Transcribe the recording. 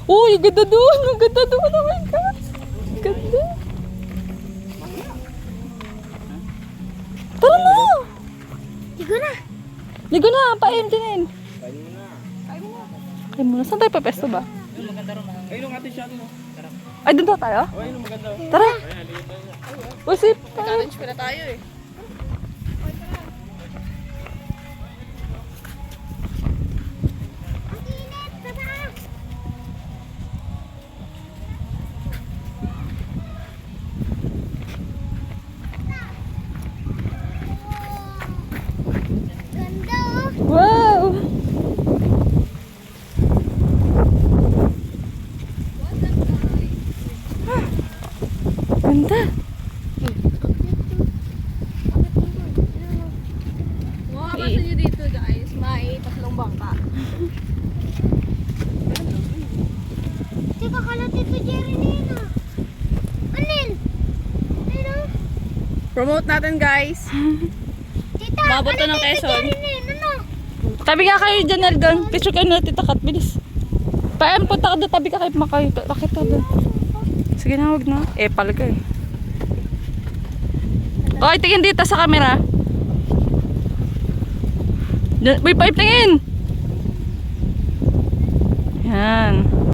Uy, ganda doon. Ang ganda doon. Oh my God. Ganda. Tara na. Ligo na. Ligo na. Pain din. Kain mo na. Kain muna. Saan tayo papesto ba? Ayun, maganda rin. Ayun, yung ating shot mo. Ay, doon daw tayo? Oh, ayun, maganda. Tara. Uy, sip. Challenge pa na tayo eh. Ang init. Baba. Ganda oh. Wow. Ganda. Mga kapasan nyo dito guys, may tatlong bangka. Teka, kala Tito Jerry na yun ah. Anil? Ayun oh. Promote natin guys. Tita, Mabot to kala ng Tito Quezon. Jerry na yun. Ano? Tabi ka kayo dyan, Eldon. Picture kayo na Tita Kat. Bilis. Paem, punta ka doon. Tabi ka kayo. Bakit ka doon? Sige na, huwag na. Epal ka eh. Okay, tingin dito sa camera. May pipe tingin. Yan.